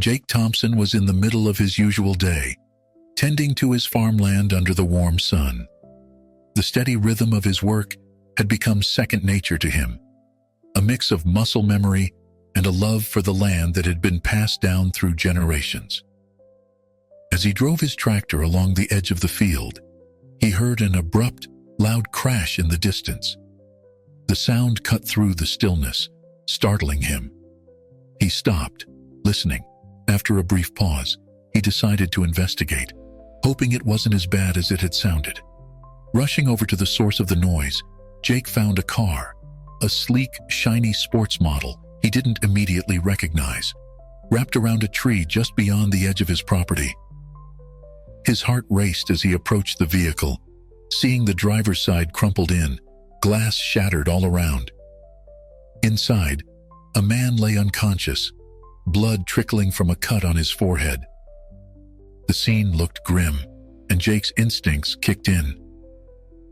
Jake Thompson was in the middle of his usual day, tending to his farmland under the warm sun. The steady rhythm of his work had become second nature to him, a mix of muscle memory and a love for the land that had been passed down through generations. As he drove his tractor along the edge of the field, he heard an abrupt, loud crash in the distance. The sound cut through the stillness, startling him. He stopped, listening. After a brief pause, he decided to investigate, hoping it wasn't as bad as it had sounded. Rushing over to the source of the noise, Jake found a car, a sleek, shiny sports model he didn't immediately recognize, wrapped around a tree just beyond the edge of his property. His heart raced as he approached the vehicle, seeing the driver's side crumpled in, glass shattered all around. Inside, a man lay unconscious, blood trickling from a cut on his forehead. The scene looked grim, and Jake's instincts kicked in.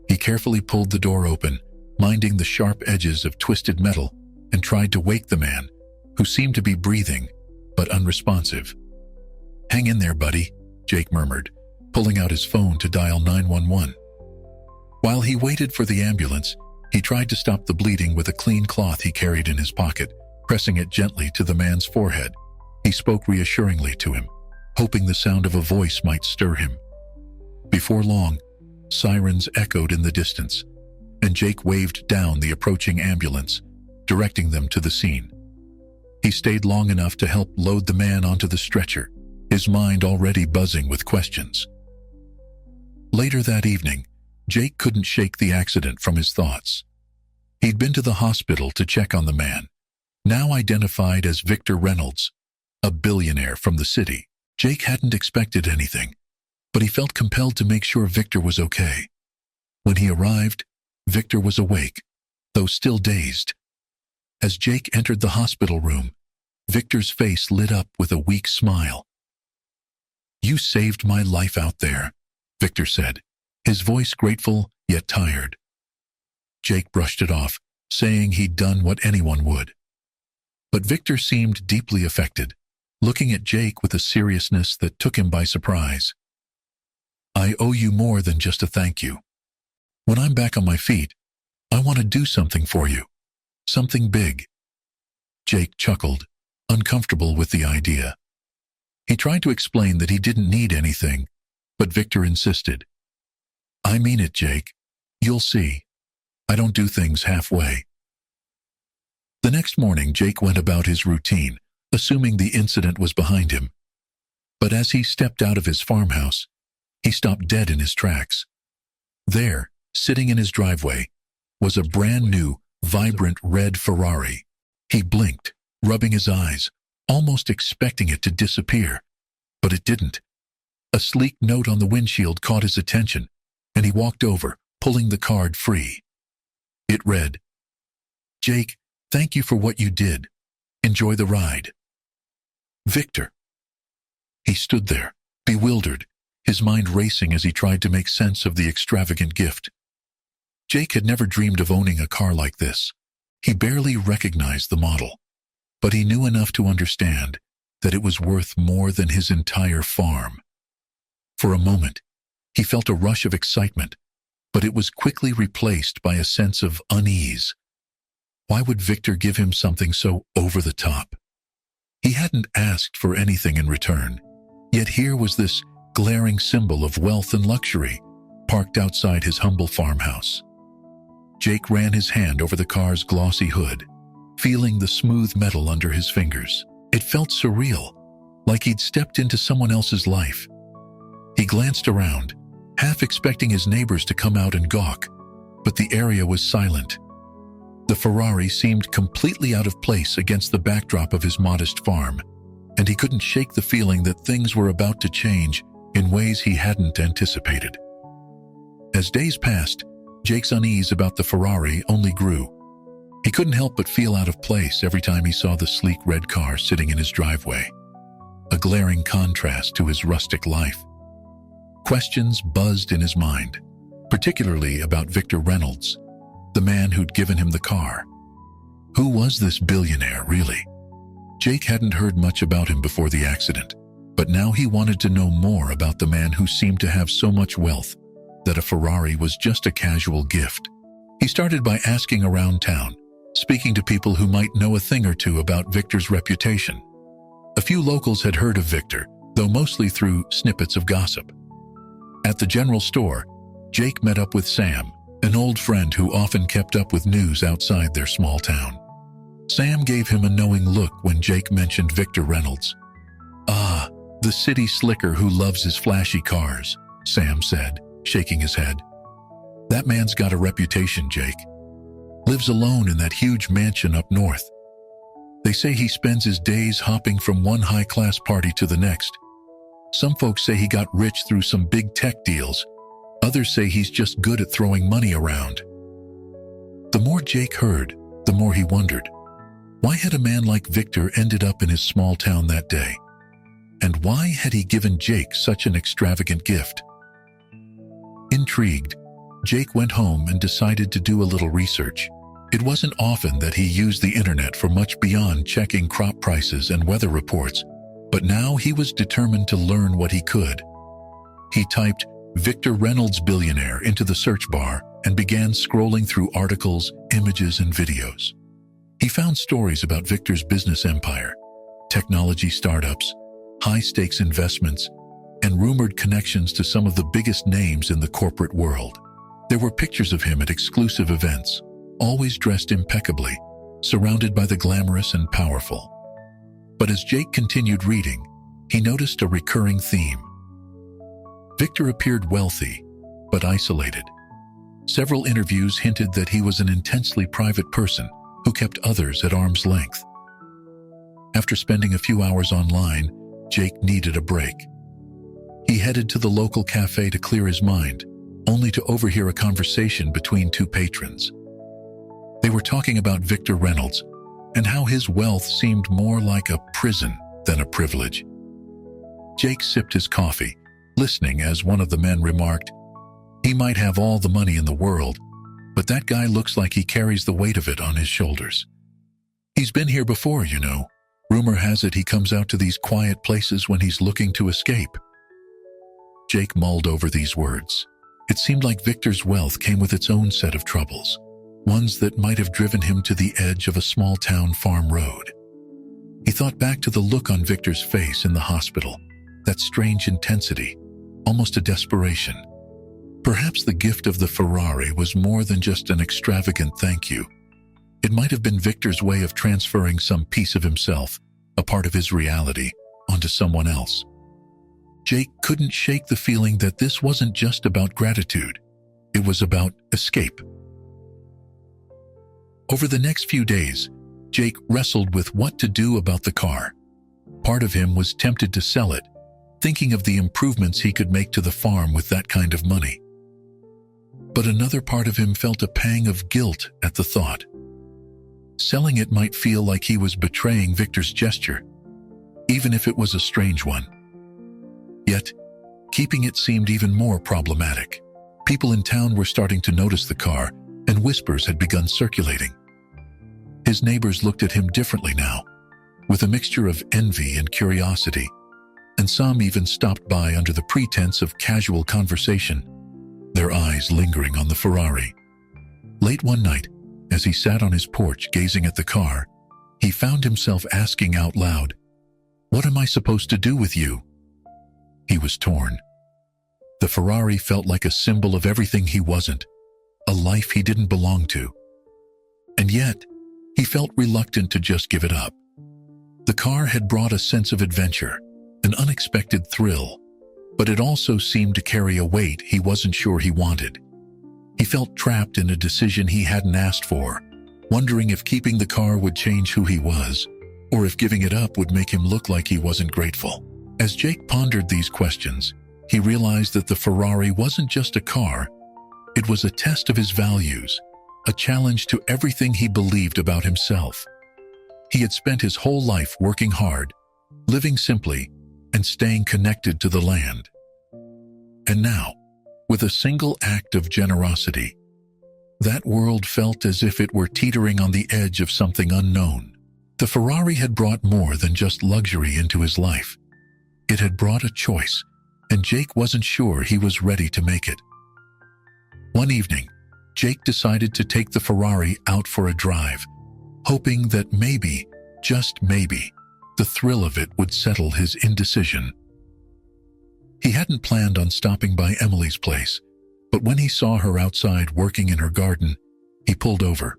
He carefully pulled the door open, minding the sharp edges of twisted metal, and tried to wake the man, who seemed to be breathing, but unresponsive. "Hang in there, buddy," Jake murmured, pulling out his phone to dial 911. While he waited for the ambulance, he tried to stop the bleeding with a clean cloth he carried in his pocket, pressing it gently to the man's forehead. He spoke reassuringly to him, hoping the sound of a voice might stir him. Before long, sirens echoed in the distance, and Jake waved down the approaching ambulance, directing them to the scene. He stayed long enough to help load the man onto the stretcher, his mind already buzzing with questions. Later that evening, Jake couldn't shake the accident from his thoughts. He'd been to the hospital to check on the man, now identified as Victor Reynolds, a billionaire from the city. Jake hadn't expected anything, but he felt compelled to make sure Victor was okay. When he arrived, Victor was awake, though still dazed. As Jake entered the hospital room, Victor's face lit up with a weak smile. "You saved my life out there," Victor said, his voice grateful yet tired. Jake brushed it off, saying he'd done what anyone would. But Victor seemed deeply affected, looking at Jake with a seriousness that took him by surprise. "I owe you more than just a thank you. When I'm back on my feet, I want to do something for you. Something big." Jake chuckled, uncomfortable with the idea. He tried to explain that he didn't need anything, but Victor insisted. "I mean it, Jake. You'll see. I don't do things halfway." The next morning, Jake went about his routine, assuming the incident was behind him. But as he stepped out of his farmhouse, he stopped dead in his tracks. There, sitting in his driveway, was a brand new, vibrant red Ferrari. He blinked, rubbing his eyes, almost expecting it to disappear. But it didn't. A sleek note on the windshield caught his attention, and he walked over, pulling the card free. It read, "Jake, thank you for what you did. Enjoy the ride. Victor." He stood there, bewildered, his mind racing as he tried to make sense of the extravagant gift. Jake had never dreamed of owning a car like this. He barely recognized the model, but he knew enough to understand that it was worth more than his entire farm. For a moment, he felt a rush of excitement, but it was quickly replaced by a sense of unease. Why would Victor give him something so over the top? He hadn't asked for anything in return, yet here was this glaring symbol of wealth and luxury, parked outside his humble farmhouse. Jake ran his hand over the car's glossy hood, feeling the smooth metal under his fingers. It felt surreal, like he'd stepped into someone else's life. He glanced around, half expecting his neighbors to come out and gawk, but the area was silent. The Ferrari seemed completely out of place against the backdrop of his modest farm, and he couldn't shake the feeling that things were about to change in ways he hadn't anticipated. As days passed, Jake's unease about the Ferrari only grew. He couldn't help but feel out of place every time he saw the sleek red car sitting in his driveway, a glaring contrast to his rustic life. Questions buzzed in his mind, particularly about Victor Reynolds, the man who'd given him the car. Who was this billionaire, really? Jake hadn't heard much about him before the accident, but now he wanted to know more about the man who seemed to have so much wealth that a Ferrari was just a casual gift. He started by asking around town, speaking to people who might know a thing or two about Victor's reputation. A few locals had heard of Victor, though mostly through snippets of gossip. At the general store, Jake met up with Sam, an old friend who often kept up with news outside their small town. Sam gave him a knowing look when Jake mentioned Victor Reynolds. "Ah, the city slicker who loves his flashy cars," Sam said, shaking his head. "That man's got a reputation, Jake. Lives alone in that huge mansion up north. They say he spends his days hopping from one high-class party to the next. Some folks say he got rich through some big tech deals. Others say he's just good at throwing money around." The more Jake heard, the more he wondered. Why had a man like Victor ended up in his small town that day? And why had he given Jake such an extravagant gift? Intrigued, Jake went home and decided to do a little research. It wasn't often that he used the internet for much beyond checking crop prices and weather reports, but now he was determined to learn what he could. He typed Victor Reynolds billionaire into the search bar and began scrolling through articles, images, and videos. He found stories about Victor's business empire, technology startups, high-stakes investments, and rumored connections to some of the biggest names in the corporate world. There were pictures of him at exclusive events, always dressed impeccably, surrounded by the glamorous and powerful. But as Jake continued reading, he noticed a recurring theme. Victor appeared wealthy, but isolated. Several interviews hinted that he was an intensely private person who kept others at arm's length. After spending a few hours online, Jake needed a break. He headed to the local cafe to clear his mind, only to overhear a conversation between two patrons. They were talking about Victor Reynolds and how his wealth seemed more like a prison than a privilege. Jake sipped his coffee, listening as one of the men remarked, "He might have all the money in the world, but that guy looks like he carries the weight of it on his shoulders. He's been here before, you know. Rumor has it he comes out to these quiet places when he's looking to escape." Jake mulled over these words. It seemed like Victor's wealth came with its own set of troubles, ones that might have driven him to the edge of a small-town farm road. He thought back to the look on Victor's face in the hospital, that strange intensity, almost a desperation. Perhaps the gift of the Ferrari was more than just an extravagant thank you. It might have been Victor's way of transferring some piece of himself, a part of his reality, onto someone else. Jake couldn't shake the feeling that this wasn't just about gratitude. It was about escape. Over the next few days, Jake wrestled with what to do about the car. Part of him was tempted to sell it, thinking of the improvements he could make to the farm with that kind of money. But another part of him felt a pang of guilt at the thought. Selling it might feel like he was betraying Victor's gesture, even if it was a strange one. Yet, keeping it seemed even more problematic. People in town were starting to notice the car, and whispers had begun circulating. His neighbors looked at him differently now, with a mixture of envy and curiosity, and some even stopped by under the pretense of casual conversation, their eyes lingering on the Ferrari. Late one night, as he sat on his porch gazing at the car, he found himself asking out loud, "What am I supposed to do with you?" He was torn. The Ferrari felt like a symbol of everything he wasn't, a life he didn't belong to. And yet, he felt reluctant to just give it up. The car had brought a sense of adventure, an unexpected thrill, but it also seemed to carry a weight he wasn't sure he wanted. He felt trapped in a decision he hadn't asked for, wondering if keeping the car would change who he was, or if giving it up would make him look like he wasn't grateful. As Jake pondered these questions, he realized that the Ferrari wasn't just a car, it was a test of his values, a challenge to everything he believed about himself. He had spent his whole life working hard, living simply, and staying connected to the land. And now, with a single act of generosity, that world felt as if it were teetering on the edge of something unknown. The Ferrari had brought more than just luxury into his life. It had brought a choice, and Jake wasn't sure he was ready to make it. One evening, Jake decided to take the Ferrari out for a drive, hoping that maybe, just maybe, the thrill of it would settle his indecision. He hadn't planned on stopping by Emily's place, but when he saw her outside working in her garden, he pulled over.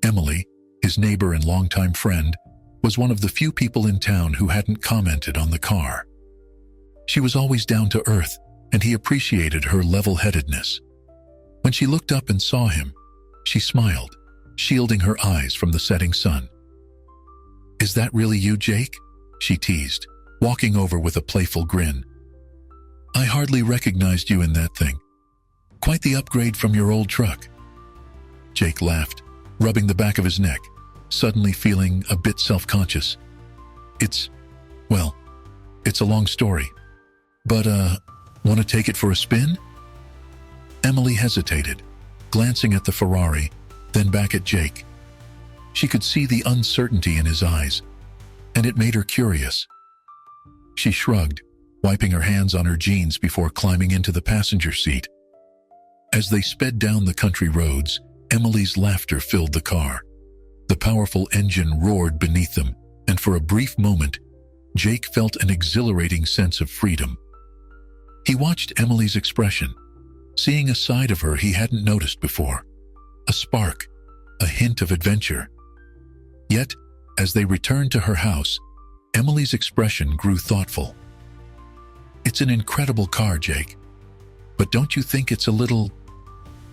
Emily, his neighbor and longtime friend, was one of the few people in town who hadn't commented on the car. She was always down to earth, and he appreciated her level-headedness. When she looked up and saw him, she smiled, shielding her eyes from the setting sun. "Is that really you, Jake?" she teased, walking over with a playful grin. "I hardly recognized you in that thing. Quite the upgrade from your old truck." Jake laughed, rubbing the back of his neck, suddenly feeling a bit self-conscious. It's a long story. But, want to take it for a spin?" Emily hesitated, glancing at the Ferrari, then back at Jake. She could see the uncertainty in his eyes, and it made her curious. She shrugged, wiping her hands on her jeans before climbing into the passenger seat. As they sped down the country roads, Emily's laughter filled the car. The powerful engine roared beneath them, and for a brief moment, Jake felt an exhilarating sense of freedom. He watched Emily's expression, seeing a side of her he hadn't noticed before. A spark, a hint of adventure. Yet, as they returned to her house, Emily's expression grew thoughtful. "It's an incredible car, Jake. But don't you think it's a little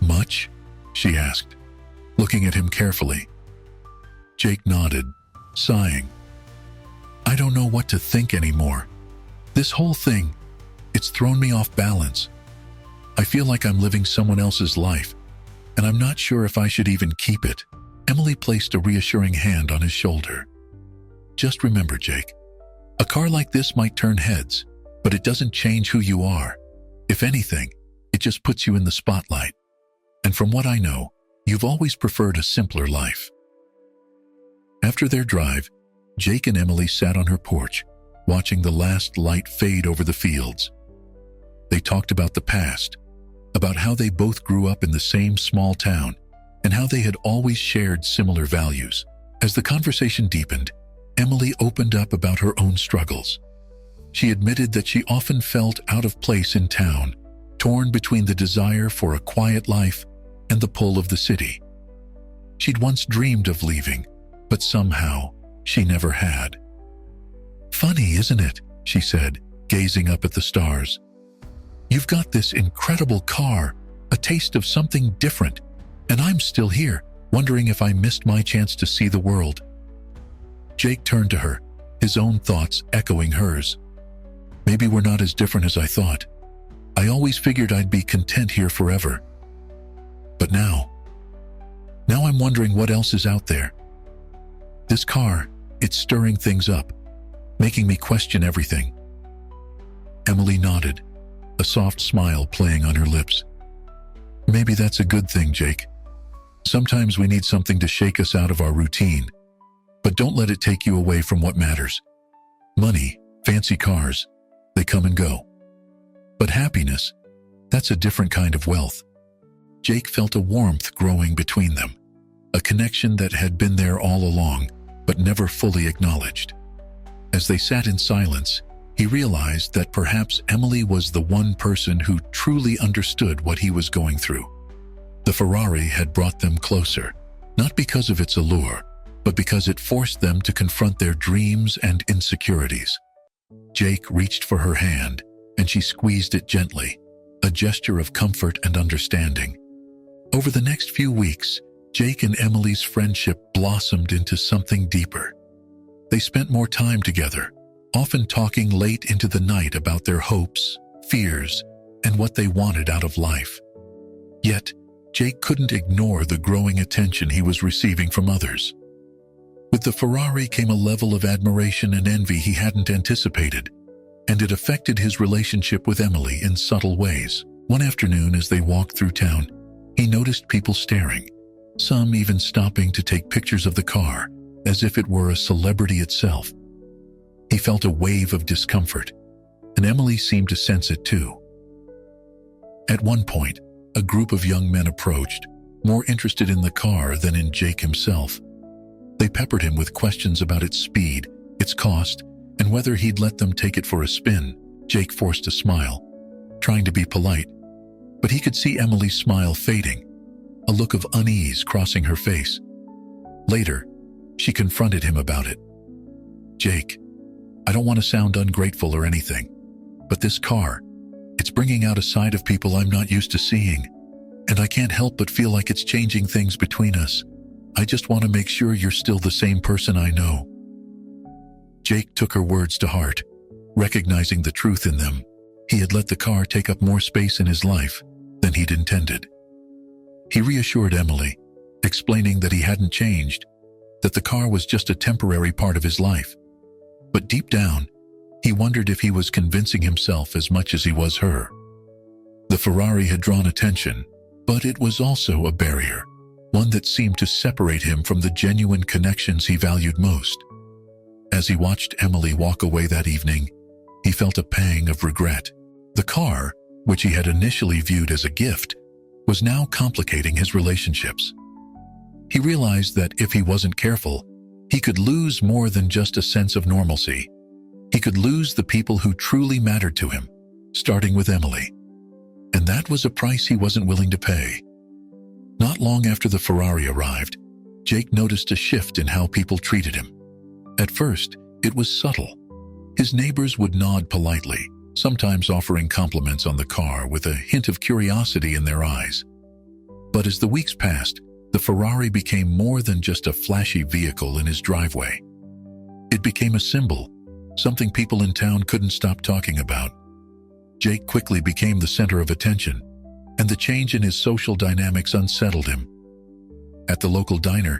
much?" she asked, looking at him carefully. Jake nodded, sighing. "I don't know what to think anymore. This whole thing, it's thrown me off balance. I feel like I'm living someone else's life, and I'm not sure if I should even keep it." Emily placed a reassuring hand on his shoulder. "Just remember, Jake, a car like this might turn heads, but it doesn't change who you are. If anything, it just puts you in the spotlight. And from what I know, you've always preferred a simpler life." After their drive, Jake and Emily sat on her porch, watching the last light fade over the fields. They talked about the past, about how they both grew up in the same small town, and how they had always shared similar values. As the conversation deepened, Emily opened up about her own struggles. She admitted that she often felt out of place in town, torn between the desire for a quiet life and the pull of the city. She'd once dreamed of leaving, but somehow she never had. "Funny, isn't it?" she said, gazing up at the stars. "You've got this incredible car, a taste of something different, and I'm still here, wondering if I missed my chance to see the world." Jake turned to her, his own thoughts echoing hers. "Maybe we're not as different as I thought. I always figured I'd be content here forever. But now I'm wondering what else is out there. This car, it's stirring things up, making me question everything." Emily nodded, a soft smile playing on her lips. "Maybe that's a good thing, Jake. Sometimes we need something to shake us out of our routine, but don't let it take you away from what matters. Money, fancy cars, they come and go. But happiness, that's a different kind of wealth." Jake felt a warmth growing between them, a connection that had been there all along, but never fully acknowledged. As they sat in silence, he realized that perhaps Emily was the one person who truly understood what he was going through. The Ferrari had brought them closer, not because of its allure, but because it forced them to confront their dreams and insecurities. Jake reached for her hand, and she squeezed it gently, a gesture of comfort and understanding. Over the next few weeks, Jake and Emily's friendship blossomed into something deeper. They spent more time together, often talking late into the night about their hopes, fears, and what they wanted out of life. Yet, Jake couldn't ignore the growing attention he was receiving from others. With the Ferrari came a level of admiration and envy he hadn't anticipated, and it affected his relationship with Emily in subtle ways. One afternoon, as they walked through town, he noticed people staring, some even stopping to take pictures of the car. as if it were a celebrity itself. He felt a wave of discomfort, and Emily seemed to sense it too. At one point, a group of young men approached, more interested in the car than in Jake himself. They peppered him with questions about its speed, its cost, and whether he'd let them take it for a spin. Jake forced a smile, trying to be polite, but he could see Emily's smile fading, a look of unease crossing her face. Later, she confronted him about it. "Jake, I don't want to sound ungrateful or anything, but this car, it's bringing out a side of people I'm not used to seeing, and I can't help but feel like it's changing things between us. I just want to make sure you're still the same person I know." Jake took her words to heart, recognizing the truth in them. He had let the car take up more space in his life than he'd intended. He reassured Emily, explaining that he hadn't changed, that the car was just a temporary part of his life. But deep down, he wondered if he was convincing himself as much as he was her. The Ferrari had drawn attention, but it was also a barrier, one that seemed to separate him from the genuine connections he valued most. As he watched Emily walk away that evening, he felt a pang of regret. The car, which he had initially viewed as a gift, was now complicating his relationships. He realized that if he wasn't careful, he could lose more than just a sense of normalcy. He could lose the people who truly mattered to him, starting with Emily. And that was a price he wasn't willing to pay. Not long after the Ferrari arrived, Jake noticed a shift in how people treated him. At first, it was subtle. His neighbors would nod politely, sometimes offering compliments on the car with a hint of curiosity in their eyes. But as the weeks passed, the Ferrari became more than just a flashy vehicle in his driveway. It became a symbol, something people in town couldn't stop talking about. Jake quickly became the center of attention, and the change in his social dynamics unsettled him. At the local diner,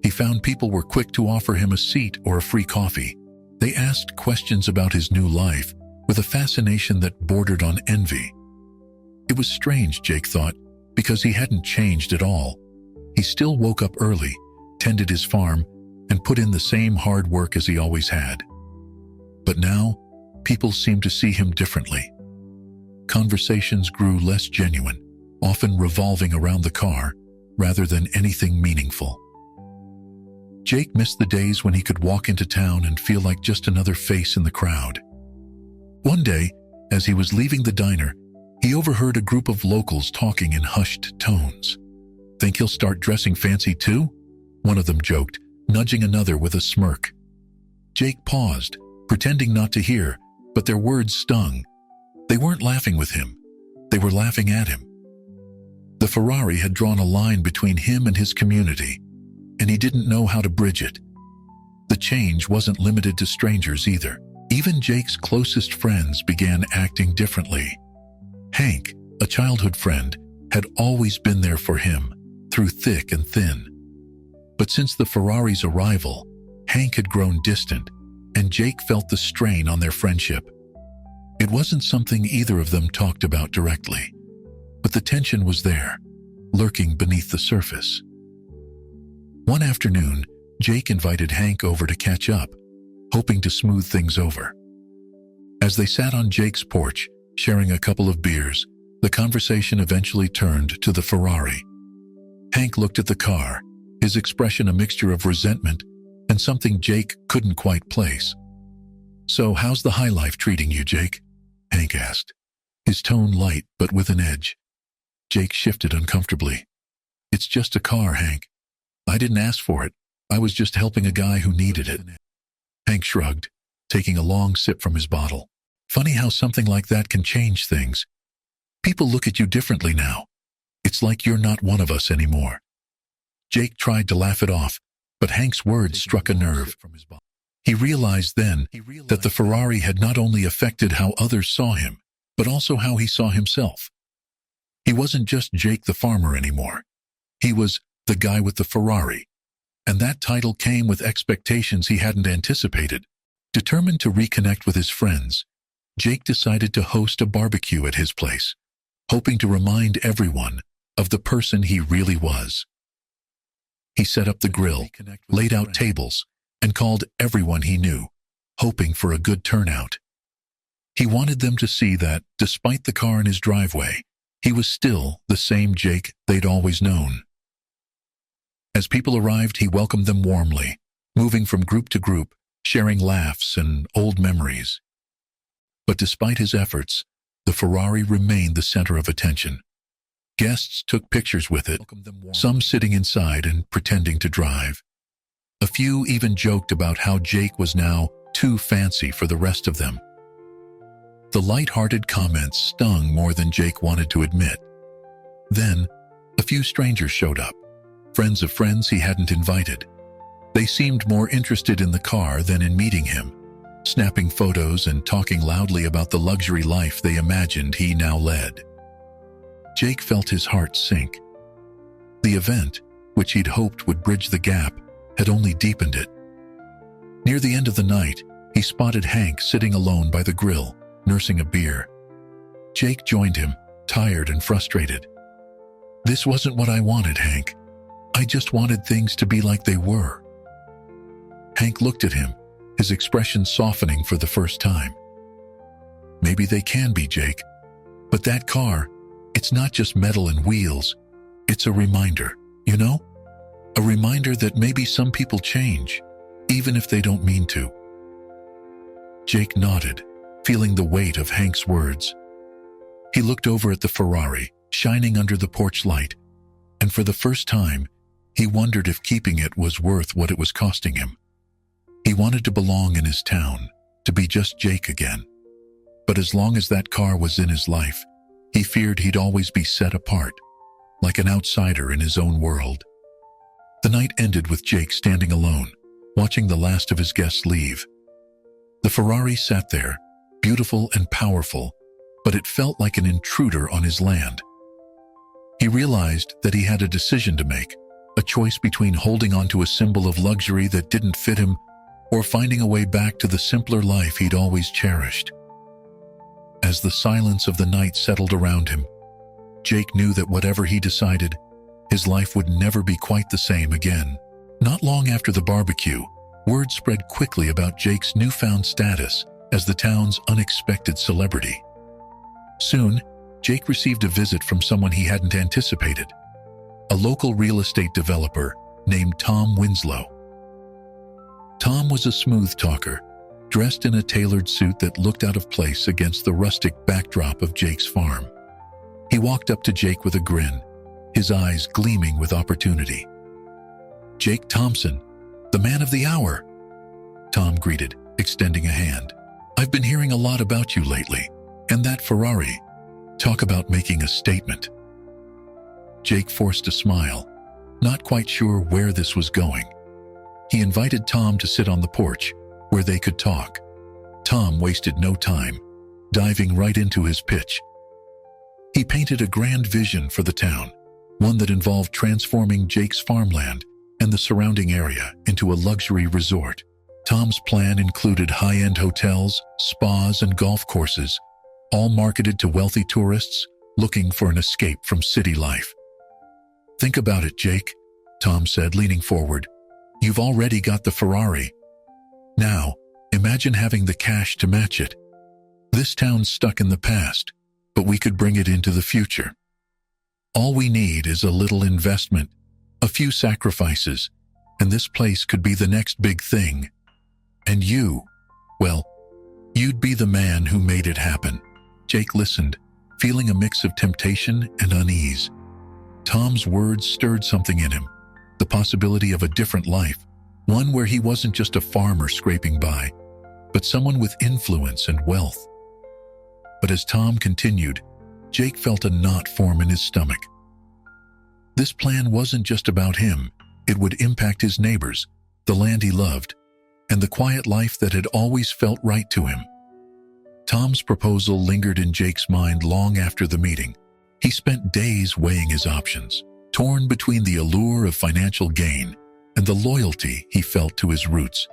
he found people were quick to offer him a seat or a free coffee. They asked questions about his new life with a fascination that bordered on envy. It was strange, Jake thought, because he hadn't changed at all. He still woke up early, tended his farm, and put in the same hard work as he always had. But now, people seemed to see him differently. Conversations grew less genuine, often revolving around the car rather than anything meaningful. Jake missed the days when he could walk into town and feel like just another face in the crowd. One day, as he was leaving the diner, he overheard a group of locals talking in hushed tones. "Think he'll start dressing fancy too?" one of them joked, nudging another with a smirk. Jake paused, pretending not to hear, but their words stung. They weren't laughing with him. They were laughing at him. The Ferrari had drawn a line between him and his community, and he didn't know how to bridge it. The change wasn't limited to strangers either. Even Jake's closest friends began acting differently. Hank, a childhood friend, had always been there for him, through thick and thin. But since the Ferrari's arrival, Hank had grown distant, and Jake felt the strain on their friendship. It wasn't something either of them talked about directly, but the tension was there, lurking beneath the surface. One afternoon, Jake invited Hank over to catch up, hoping to smooth things over. As they sat on Jake's porch, sharing a couple of beers, the conversation eventually turned to the Ferrari. Hank looked at the car, his expression a mixture of resentment and something Jake couldn't quite place. "So how's the high life treating you, Jake?" Hank asked, his tone light but with an edge. Jake shifted uncomfortably. "It's just a car, Hank. I didn't ask for it. I was just helping a guy who needed it." Hank shrugged, taking a long sip from his bottle. "Funny how something like that can change things. People look at you differently now. It's like you're not one of us anymore." Jake tried to laugh it off, but Hank's words struck a nerve. He realized then that the Ferrari had not only affected how others saw him, but also how he saw himself. He wasn't just Jake the farmer anymore. He was the guy with the Ferrari, and that title came with expectations he hadn't anticipated. Determined to reconnect with his friends, Jake decided to host a barbecue at his place, hoping to remind everyone of the person he really was. He set up the grill, laid out tables, and called everyone he knew, hoping for a good turnout. He wanted them to see that, despite the car in his driveway, he was still the same Jake they'd always known. As people arrived, he welcomed them warmly, moving from group to group, sharing laughs and old memories. But despite his efforts, the Ferrari remained the center of attention. Guests took pictures with it, some sitting inside and pretending to drive. A few even joked about how Jake was now too fancy for the rest of them. The light-hearted comments stung more than Jake wanted to admit. Then, a few strangers showed up, friends of friends he hadn't invited. They seemed more interested in the car than in meeting him, snapping photos and talking loudly about the luxury life they imagined he now led. Jake felt his heart sink. The event, which he'd hoped would bridge the gap, had only deepened it. Near the end of the night, he spotted Hank sitting alone by the grill, nursing a beer. Jake joined him, tired and frustrated. "This wasn't what I wanted, Hank. I just wanted things to be like they were." Hank looked at him, his expression softening for the first time. "Maybe they can be, Jake. But that car, it's not just metal and wheels. It's a reminder, you know? A reminder that maybe some people change, even if they don't mean to." Jake nodded, feeling the weight of Hank's words. He looked over at the Ferrari, shining under the porch light, and for the first time, he wondered if keeping it was worth what it was costing him. He wanted to belong in his town, to be just Jake again. But as long as that car was in his life, he feared he'd always be set apart, like an outsider in his own world. The night ended with Jake standing alone, watching the last of his guests leave. The Ferrari sat there, beautiful and powerful, but it felt like an intruder on his land. He realized that he had a decision to make, a choice between holding on to a symbol of luxury that didn't fit him or finding a way back to the simpler life he'd always cherished. As the silence of the night settled around him, Jake knew that whatever he decided, his life would never be quite the same again. Not long after the barbecue, word spread quickly about Jake's newfound status as the town's unexpected celebrity. Soon, Jake received a visit from someone he hadn't anticipated, a local real estate developer named Tom Winslow. Tom was a smooth talker, dressed in a tailored suit that looked out of place against the rustic backdrop of Jake's farm. He walked up to Jake with a grin, his eyes gleaming with opportunity. "Jake Thompson, the man of the hour," Tom greeted, extending a hand. "I've been hearing a lot about you lately, and that Ferrari. Talk about making a statement." Jake forced a smile, not quite sure where this was going. He invited Tom to sit on the porch, where they could talk. Tom wasted no time, diving right into his pitch. He painted a grand vision for the town, one that involved transforming Jake's farmland and the surrounding area into a luxury resort. Tom's plan included high-end hotels, spas, and golf courses, all marketed to wealthy tourists looking for an escape from city life. "Think about it, Jake," Tom said, leaning forward. "You've already got the Ferrari. Now, imagine having the cash to match it. This town's stuck in the past, but we could bring it into the future. All we need is a little investment, a few sacrifices, and this place could be the next big thing. And you, well, you'd be the man who made it happen." Jake listened, feeling a mix of temptation and unease. Tom's words stirred something in him, the possibility of a different life, one where he wasn't just a farmer scraping by, but someone with influence and wealth. But as Tom continued, Jake felt a knot form in his stomach. This plan wasn't just about him. It would impact his neighbors, the land he loved, and the quiet life that had always felt right to him. Tom's proposal lingered in Jake's mind long after the meeting. He spent days weighing his options, torn between the allure of financial gain and the loyalty he felt to his roots.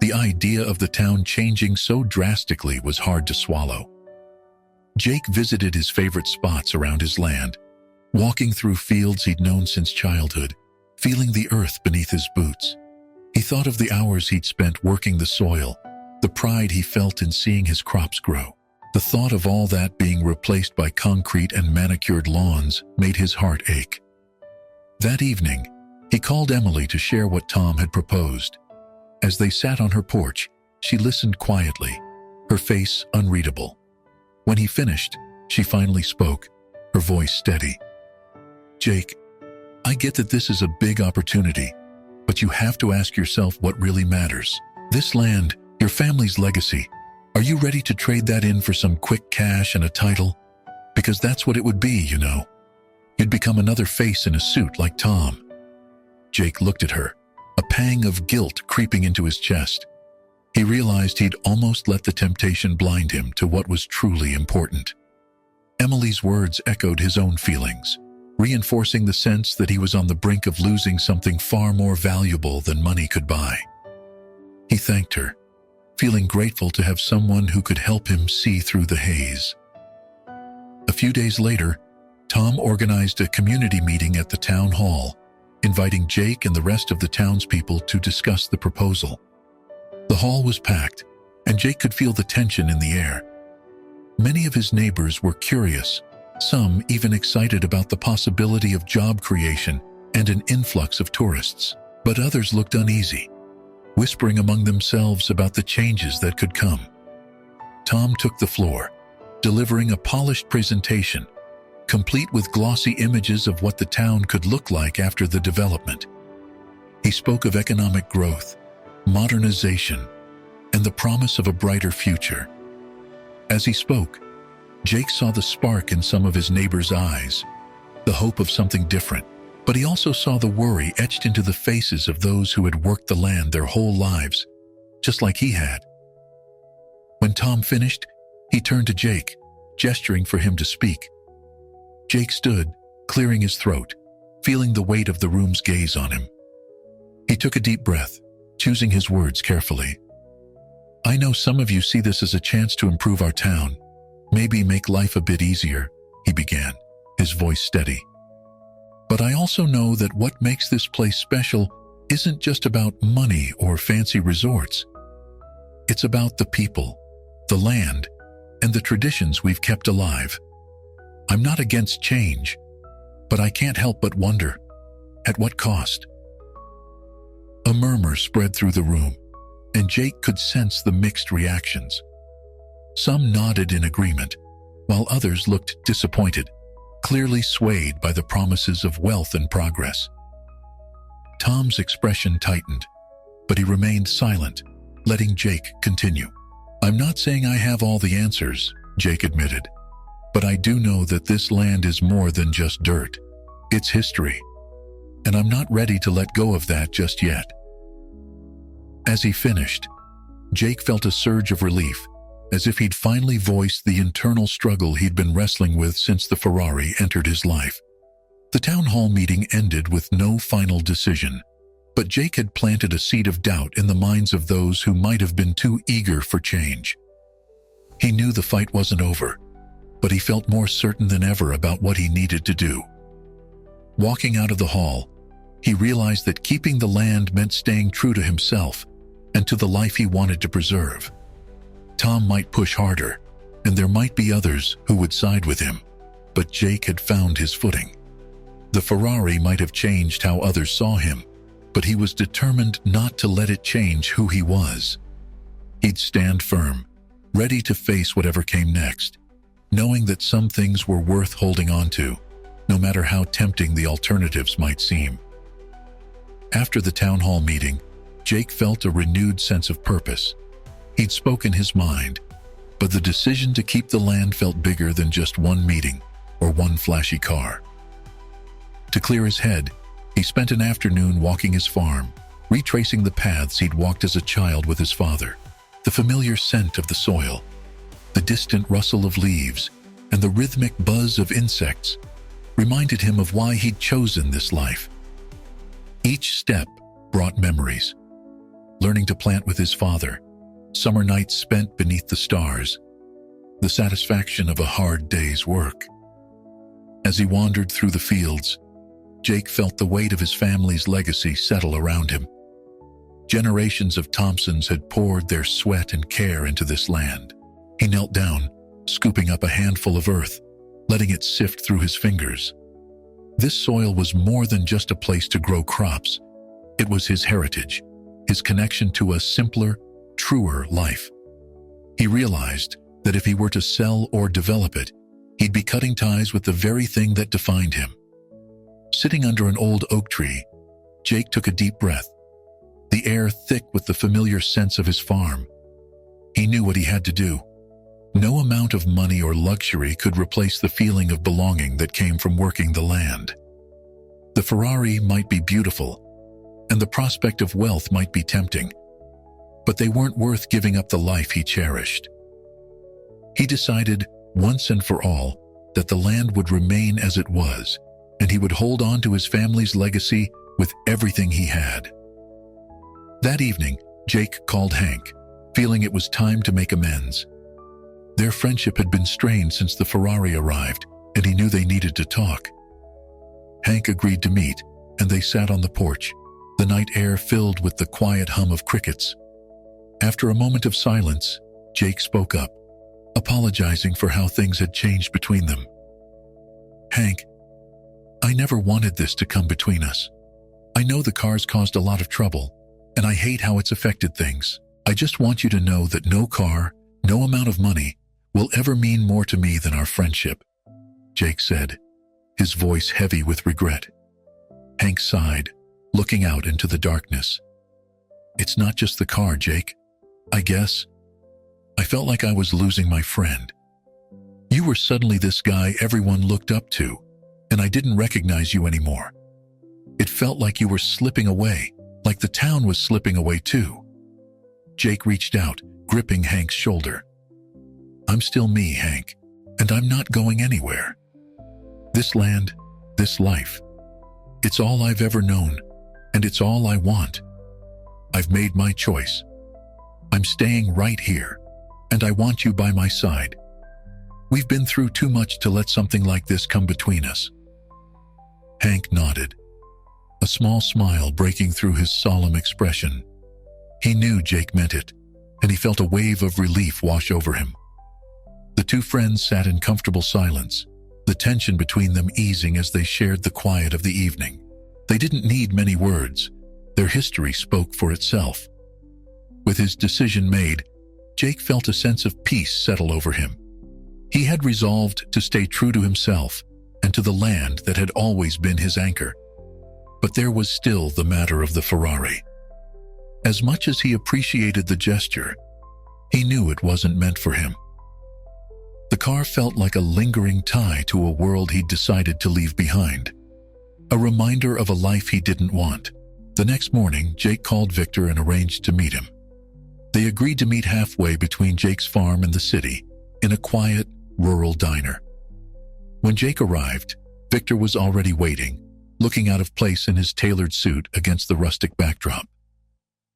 The idea of the town changing so drastically was hard to swallow. Jake visited his favorite spots around his land, walking through fields he'd known since childhood, feeling the earth beneath his boots. He thought of the hours he'd spent working the soil, the pride he felt in seeing his crops grow. The thought of all that being replaced by concrete and manicured lawns made his heart ache. That evening, he called Emily to share what Tom had proposed. As they sat on her porch, she listened quietly, her face unreadable. When he finished, she finally spoke, her voice steady. "Jake, I get that this is a big opportunity, but you have to ask yourself what really matters. This land, your family's legacy, are you ready to trade that in for some quick cash and a title? Because that's what it would be, you know. You'd become another face in a suit like Tom." Jake looked at her, a pang of guilt creeping into his chest. He realized he'd almost let the temptation blind him to what was truly important. Emily's words echoed his own feelings, reinforcing the sense that he was on the brink of losing something far more valuable than money could buy. He thanked her, feeling grateful to have someone who could help him see through the haze. A few days later, Tom organized a community meeting at the town hall, inviting Jake and the rest of the townspeople to discuss the proposal. The hall was packed, and Jake could feel the tension in the air. Many of his neighbors were curious, some even excited about the possibility of job creation and an influx of tourists, but others looked uneasy, whispering among themselves about the changes that could come. Tom took the floor, delivering a polished presentation, complete with glossy images of what the town could look like after the development. He spoke of economic growth, modernization, and the promise of a brighter future. As he spoke, Jake saw the spark in some of his neighbors' eyes, the hope of something different, but he also saw the worry etched into the faces of those who had worked the land their whole lives, just like he had. When Tom finished, he turned to Jake, gesturing for him to speak. Jake stood, clearing his throat, feeling the weight of the room's gaze on him. He took a deep breath, choosing his words carefully. "I know some of you see this as a chance to improve our town, maybe make life a bit easier," he began, his voice steady. "But I also know that what makes this place special isn't just about money or fancy resorts. It's about the people, the land, and the traditions we've kept alive. I'm not against change, but I can't help but wonder, at what cost?" A murmur spread through the room, and Jake could sense the mixed reactions. Some nodded in agreement, while others looked disappointed, clearly swayed by the promises of wealth and progress. Tom's expression tightened, but he remained silent, letting Jake continue. "I'm not saying I have all the answers," Jake admitted, "but I do know that this land is more than just dirt. It's history, and I'm not ready to let go of that just yet." As he finished, Jake felt a surge of relief, as if he'd finally voiced the internal struggle he'd been wrestling with since the Ferrari entered his life. The town hall meeting ended with no final decision, but Jake had planted a seed of doubt in the minds of those who might have been too eager for change. He knew the fight wasn't over, but he felt more certain than ever about what he needed to do. Walking out of the hall, he realized that keeping the land meant staying true to himself and to the life he wanted to preserve. Tom might push harder, and there might be others who would side with him, but Jake had found his footing. The Ferrari might have changed how others saw him, but he was determined not to let it change who he was. He'd stand firm, ready to face whatever came next, knowing that some things were worth holding on to, no matter how tempting the alternatives might seem. After the town hall meeting, Jake felt a renewed sense of purpose. He'd spoken his mind, but the decision to keep the land felt bigger than just one meeting or one flashy car. To clear his head, he spent an afternoon walking his farm, retracing the paths he'd walked as a child with his father. The familiar scent of the soil, the distant rustle of leaves, and the rhythmic buzz of insects reminded him of why he'd chosen this life. Each step brought memories. Learning to plant with his father, summer nights spent beneath the stars, the satisfaction of a hard day's work. As he wandered through the fields, Jake felt the weight of his family's legacy settle around him. Generations of Thompsons had poured their sweat and care into this land. He knelt down, scooping up a handful of earth, letting it sift through his fingers. This soil was more than just a place to grow crops. It was his heritage, his connection to a simpler, truer life. He realized that if he were to sell or develop it, he'd be cutting ties with the very thing that defined him. Sitting under an old oak tree, Jake took a deep breath, the air thick with the familiar sense of his farm. He knew what he had to do. No amount of money or luxury could replace the feeling of belonging that came from working the land. The Ferrari might be beautiful, and the prospect of wealth might be tempting, but they weren't worth giving up the life he cherished. He decided, once and for all, that the land would remain as it was, and he would hold on to his family's legacy with everything he had. That evening, Jake called Hank, feeling it was time to make amends. Their friendship had been strained since the Ferrari arrived, and he knew they needed to talk. Hank agreed to meet, and they sat on the porch, the night air filled with the quiet hum of crickets. After a moment of silence, Jake spoke up, apologizing for how things had changed between them. "Hank, I never wanted this to come between us. I know the car's caused a lot of trouble, and I hate how it's affected things. I just want you to know that no car, no amount of money, will ever mean more to me than our friendship," Jake said, his voice heavy with regret. Hank sighed, looking out into the darkness. "It's not just the car, Jake. I guess I felt like I was losing my friend. You were suddenly this guy everyone looked up to, and I didn't recognize you anymore. It felt like you were slipping away, like the town was slipping away too." Jake reached out, gripping Hank's shoulder. "I'm still me, Hank, and I'm not going anywhere. This land, this life, it's all I've ever known, and it's all I want. I've made my choice. I'm staying right here, and I want you by my side. We've been through too much to let something like this come between us." Hank nodded, a small smile breaking through his solemn expression. He knew Jake meant it, and he felt a wave of relief wash over him. The two friends sat in comfortable silence, the tension between them easing as they shared the quiet of the evening. They didn't need many words. Their history spoke for itself. With his decision made, Jake felt a sense of peace settle over him. He had resolved to stay true to himself and to the land that had always been his anchor. But there was still the matter of the Ferrari. As much as he appreciated the gesture, he knew it wasn't meant for him. The car felt like a lingering tie to a world he'd decided to leave behind, a reminder of a life he didn't want. The next morning, Jake called Victor and arranged to meet him. They agreed to meet halfway between Jake's farm and the city, in a quiet, rural diner. When Jake arrived, Victor was already waiting, looking out of place in his tailored suit against the rustic backdrop.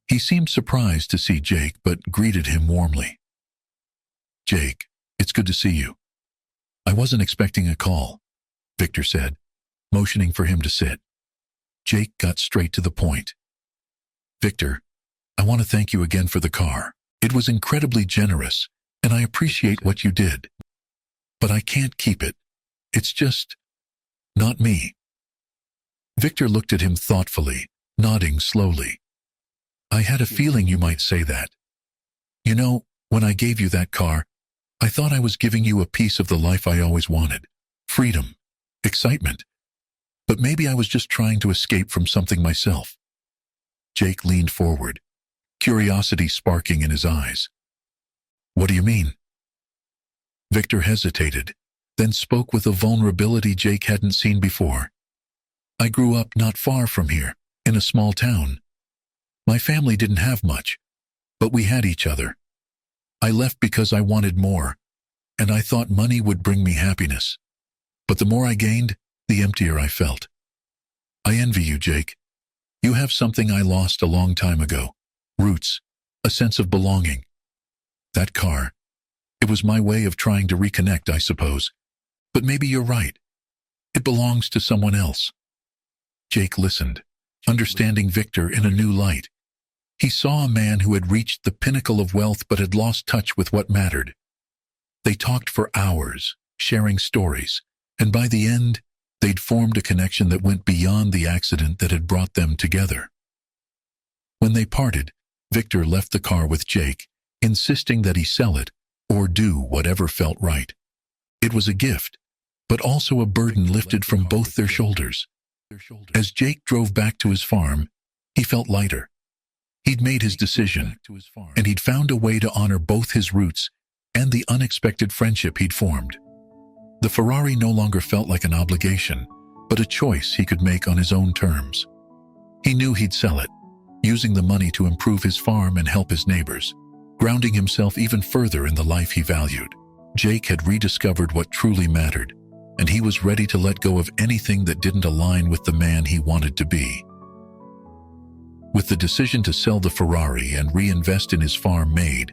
He seemed surprised to see Jake, but greeted him warmly. "Jake, it's good to see you. I wasn't expecting a call," Victor said, motioning for him to sit. Jake got straight to the point. "Victor, I want to thank you again for the car. It was incredibly generous, and I appreciate what you did. But I can't keep it. It's just not me." Victor looked at him thoughtfully, nodding slowly. "I had a feeling you might say that. You know, when I gave you that car, I thought I was giving you a piece of the life I always wanted. Freedom, excitement. But maybe I was just trying to escape from something myself." Jake leaned forward, curiosity sparking in his eyes. "What do you mean?" Victor hesitated, then spoke with a vulnerability Jake hadn't seen before. "I grew up not far from here, in a small town. My family didn't have much, but we had each other. I left because I wanted more, and I thought money would bring me happiness. But the more I gained, the emptier I felt. I envy you, Jake. You have something I lost a long time ago. Roots, a sense of belonging. That car, it was my way of trying to reconnect, I suppose. But maybe you're right. It belongs to someone else." Jake listened, understanding Victor in a new light. He saw a man who had reached the pinnacle of wealth but had lost touch with what mattered. They talked for hours, sharing stories, and by the end, they'd formed a connection that went beyond the accident that had brought them together. When they parted, Victor left the car with Jake, insisting that he sell it or do whatever felt right. It was a gift, but also a burden lifted from both their shoulders. As Jake drove back to his farm, he felt lighter. He'd made his decision, and he'd found a way to honor both his roots and the unexpected friendship he'd formed. The Ferrari no longer felt like an obligation, but a choice he could make on his own terms. He knew he'd sell it, using the money to improve his farm and help his neighbors, grounding himself even further in the life he valued. Jake had rediscovered what truly mattered, and he was ready to let go of anything that didn't align with the man he wanted to be. With the decision to sell the Ferrari and reinvest in his farm made,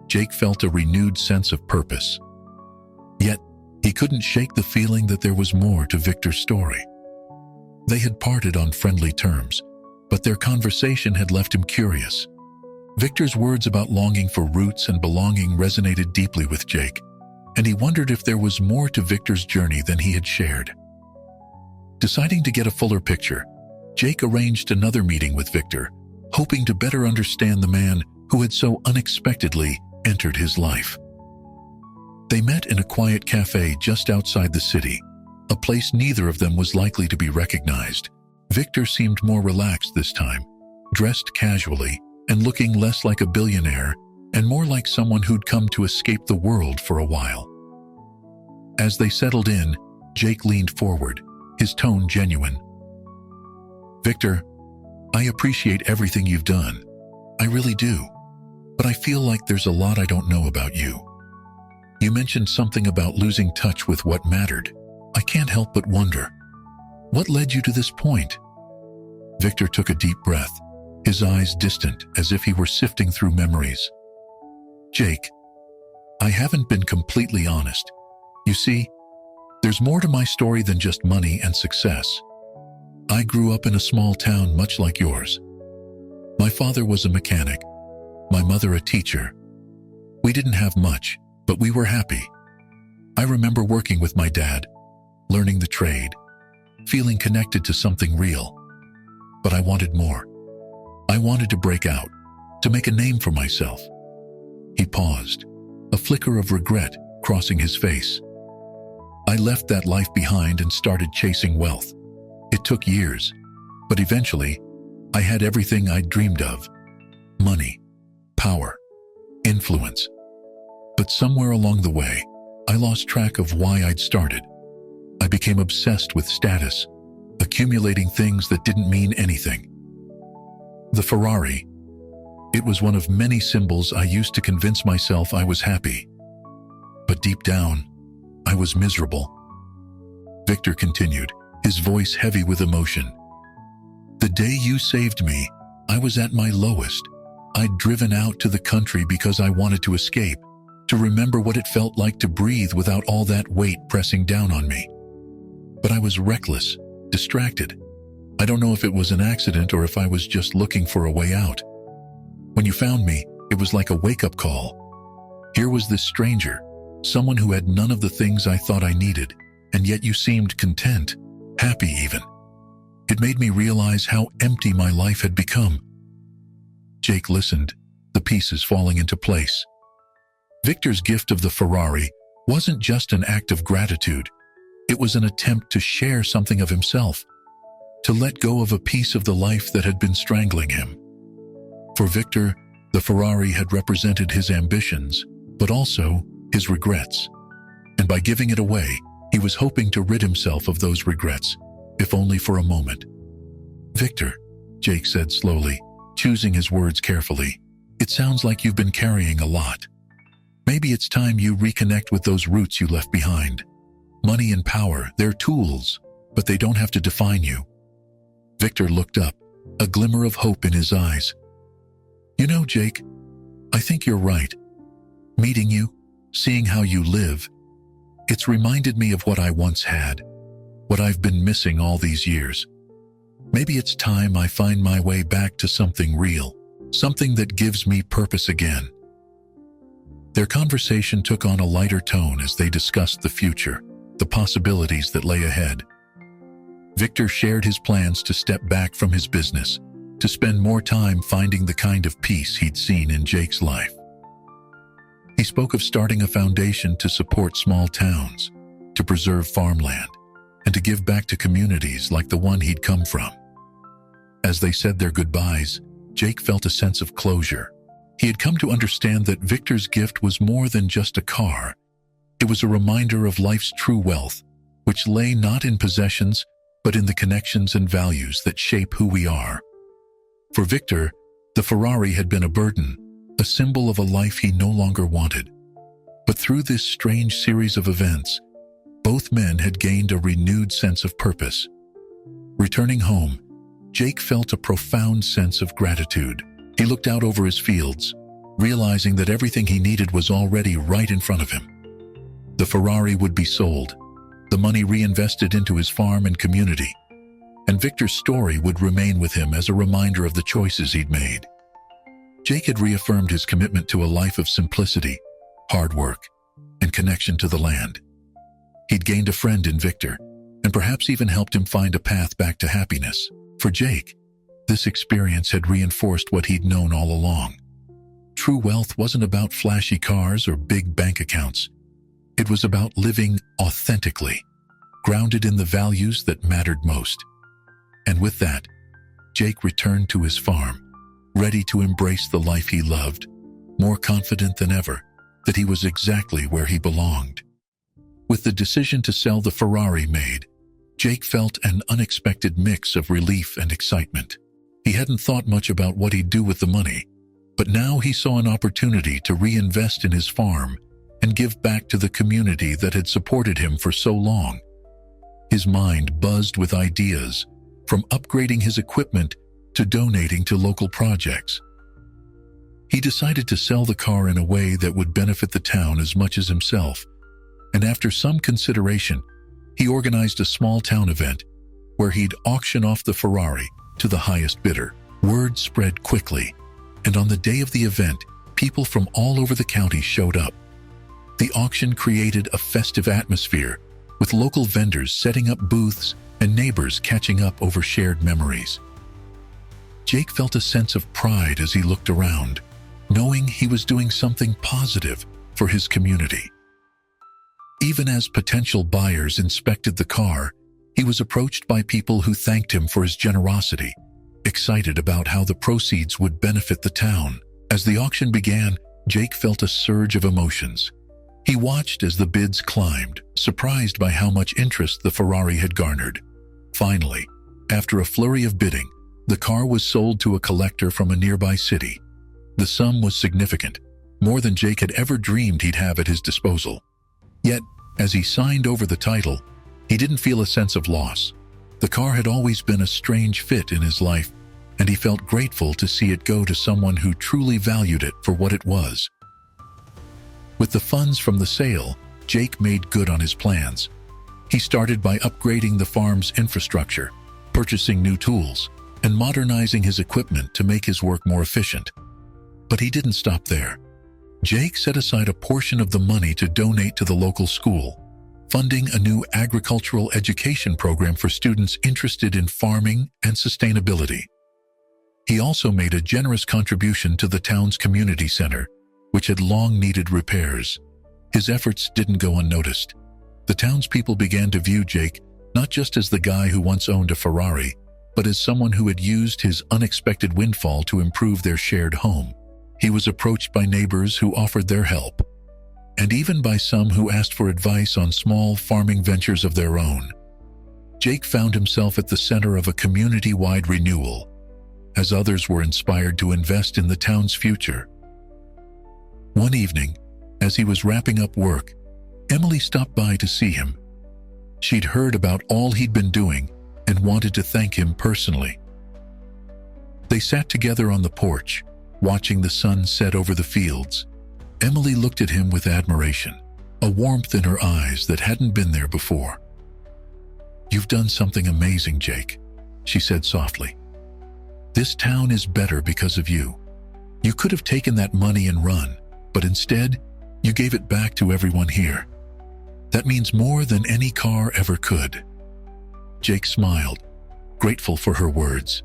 Jake felt a renewed sense of purpose. Yet, he couldn't shake the feeling that there was more to Victor's story. They had parted on friendly terms, but their conversation had left him curious. Victor's words about longing for roots and belonging resonated deeply with Jake, and he wondered if there was more to Victor's journey than he had shared. Deciding to get a fuller picture, Jake arranged another meeting with Victor, hoping to better understand the man who had so unexpectedly entered his life. They met in a quiet cafe just outside the city, a place neither of them was likely to be recognized. Victor seemed more relaxed this time, dressed casually and looking less like a billionaire and more like someone who'd come to escape the world for a while. As they settled in, Jake leaned forward, his tone genuine. "Victor, I appreciate everything you've done. I really do. But I feel like there's a lot I don't know about you. You mentioned something about losing touch with what mattered. I can't help but wonder, what led you to this point?" Victor took a deep breath, his eyes distant as if he were sifting through memories. "Jake, I haven't been completely honest. You see, there's more to my story than just money and success. I grew up in a small town much like yours. My father was a mechanic, my mother a teacher. We didn't have much, but we were happy. I remember working with my dad, learning the trade, feeling connected to something real. But I wanted more. I wanted to break out, to make a name for myself." He paused, a flicker of regret crossing his face. "I left that life behind and started chasing wealth. It took years, but eventually, I had everything I'd dreamed of. Money, power, influence. But somewhere along the way, I lost track of why I'd started. I became obsessed with status, accumulating things that didn't mean anything. The Ferrari, it was one of many symbols I used to convince myself I was happy. But deep down, I was miserable." Victor continued, his voice heavy with emotion. "The day you saved me, I was at my lowest. I'd driven out to the country because I wanted to escape, to remember what it felt like to breathe without all that weight pressing down on me. But I was reckless, distracted. I don't know if it was an accident or if I was just looking for a way out. When you found me, it was like a wake-up call. Here was this stranger, someone who had none of the things I thought I needed, and yet you seemed content, happy even. It made me realize how empty my life had become." Jake listened, the pieces falling into place. Victor's gift of the Ferrari wasn't just an act of gratitude. It was an attempt to share something of himself, to let go of a piece of the life that had been strangling him. For Victor, the Ferrari had represented his ambitions, but also his regrets. And by giving it away, he was hoping to rid himself of those regrets, if only for a moment. "Victor," Jake said slowly, choosing his words carefully, "it sounds like you've been carrying a lot. Maybe it's time you reconnect with those roots you left behind. Money and power, they're tools, but they don't have to define you." Victor looked up, a glimmer of hope in his eyes. "You know, Jake, I think you're right. Meeting you, seeing how you live, it's reminded me of what I once had, what I've been missing all these years. Maybe it's time I find my way back to something real, something that gives me purpose again." Their conversation took on a lighter tone as they discussed the future, the possibilities that lay ahead. Victor shared his plans to step back from his business, to spend more time finding the kind of peace he'd seen in Jake's life. He spoke of starting a foundation to support small towns, to preserve farmland, and to give back to communities like the one he'd come from. As they said their goodbyes, Jake felt a sense of closure. He had come to understand that Victor's gift was more than just a car. It was a reminder of life's true wealth, which lay not in possessions, but in the connections and values that shape who we are. For Victor, the Ferrari had been a burden, a symbol of a life he no longer wanted. But through this strange series of events, both men had gained a renewed sense of purpose. Returning home, Jake felt a profound sense of gratitude. He looked out over his fields, realizing that everything he needed was already right in front of him. The Ferrari would be sold, the money reinvested into his farm and community, and Victor's story would remain with him as a reminder of the choices he'd made. Jake had reaffirmed his commitment to a life of simplicity, hard work, and connection to the land. He'd gained a friend in Victor, and perhaps even helped him find a path back to happiness. For Jake, this experience had reinforced what he'd known all along. True wealth wasn't about flashy cars or big bank accounts. It was about living authentically, grounded in the values that mattered most. And with that, Jake returned to his farm, ready to embrace the life he loved, more confident than ever that he was exactly where he belonged. With the decision to sell the Ferrari made, Jake felt an unexpected mix of relief and excitement. He hadn't thought much about what he'd do with the money, but now he saw an opportunity to reinvest in his farm and give back to the community that had supported him for so long. His mind buzzed with ideas, from upgrading his equipment to donating to local projects. He decided to sell the car in a way that would benefit the town as much as himself, and after some consideration, he organized a small town event where he'd auction off the Ferrari to the highest bidder. Word spread quickly, and on the day of the event, people from all over the county showed up. The auction created a festive atmosphere, with local vendors setting up booths and neighbors catching up over shared memories. Jake felt a sense of pride as he looked around, knowing he was doing something positive for his community. Even as potential buyers inspected the car, he was approached by people who thanked him for his generosity, excited about how the proceeds would benefit the town. As the auction began, Jake felt a surge of emotions. He watched as the bids climbed, surprised by how much interest the Ferrari had garnered. Finally, after a flurry of bidding, the car was sold to a collector from a nearby city. The sum was significant, more than Jake had ever dreamed he'd have at his disposal. Yet, as he signed over the title, he didn't feel a sense of loss. The car had always been a strange fit in his life, and he felt grateful to see it go to someone who truly valued it for what it was. With the funds from the sale, Jake made good on his plans. He started by upgrading the farm's infrastructure, purchasing new tools, and modernizing his equipment to make his work more efficient. But he didn't stop there. Jake set aside a portion of the money to donate to the local school, funding a new agricultural education program for students interested in farming and sustainability. He also made a generous contribution to the town's community center, which had long needed repairs. His efforts didn't go unnoticed. The townspeople began to view Jake not just as the guy who once owned a Ferrari, but as someone who had used his unexpected windfall to improve their shared home. He was approached by neighbors who offered their help, and even by some who asked for advice on small farming ventures of their own. Jake found himself at the center of a community-wide renewal, as others were inspired to invest in the town's future. One evening, as he was wrapping up work, Emily stopped by to see him. She'd heard about all he'd been doing and wanted to thank him personally. They sat together on the porch, watching the sun set over the fields. Emily looked at him with admiration, a warmth in her eyes that hadn't been there before. "You've done something amazing, Jake," she said softly. "This town is better because of you. You could have taken that money and run, but instead, you gave it back to everyone here. That means more than any car ever could." Jake smiled, grateful for her words.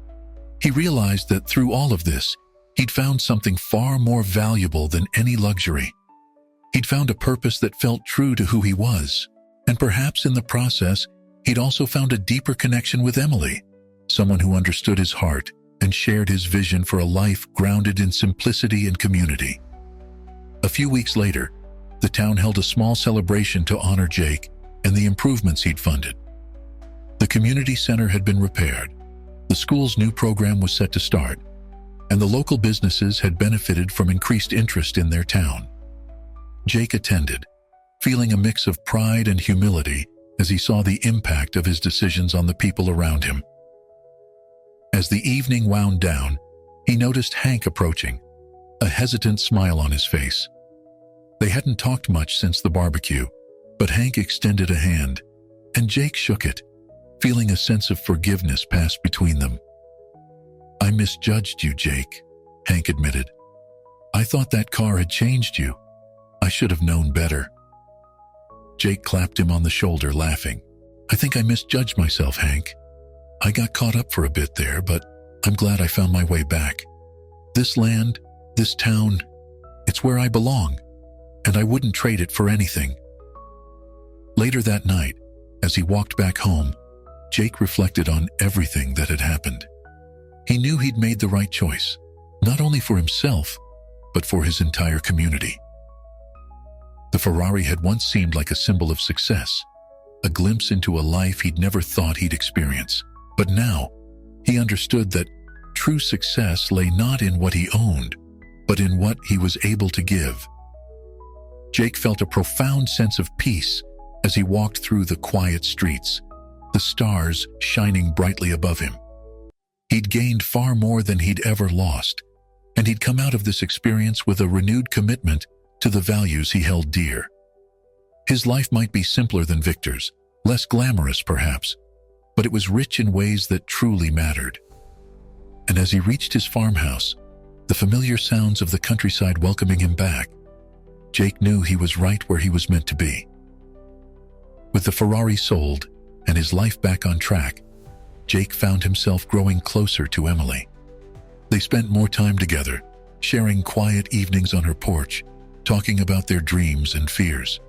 He realized that through all of this, he'd found something far more valuable than any luxury. He'd found a purpose that felt true to who he was, and perhaps in the process, he'd also found a deeper connection with Emily, someone who understood his heart and shared his vision for a life grounded in simplicity and community. A few weeks later, the town held a small celebration to honor Jake and the improvements he'd funded. The community center had been repaired, the school's new program was set to start, and the local businesses had benefited from increased interest in their town. Jake attended, feeling a mix of pride and humility as he saw the impact of his decisions on the people around him. As the evening wound down, he noticed Hank approaching, a hesitant smile on his face. They hadn't talked much since the barbecue, but Hank extended a hand, and Jake shook it, feeling a sense of forgiveness pass between them. "I misjudged you, Jake," Hank admitted. "I thought that car had changed you. I should have known better." Jake clapped him on the shoulder, laughing. "I think I misjudged myself, Hank. I got caught up for a bit there, but I'm glad I found my way back. This land, this town, it's where I belong, and I wouldn't trade it for anything." Later that night, as he walked back home, Jake reflected on everything that had happened. He knew he'd made the right choice, not only for himself, but for his entire community. The Ferrari had once seemed like a symbol of success, a glimpse into a life he'd never thought he'd experience. But now, he understood that true success lay not in what he owned, but in what he was able to give. Jake felt a profound sense of peace as he walked through the quiet streets, the stars shining brightly above him. He'd gained far more than he'd ever lost, and he'd come out of this experience with a renewed commitment to the values he held dear. His life might be simpler than Victor's, less glamorous perhaps, but it was rich in ways that truly mattered. And as he reached his farmhouse, the familiar sounds of the countryside welcoming him back, Jake knew he was right where he was meant to be. With the Ferrari sold and his life back on track, Jake found himself growing closer to Emily. They spent more time together, sharing quiet evenings on her porch, talking about their dreams and fears.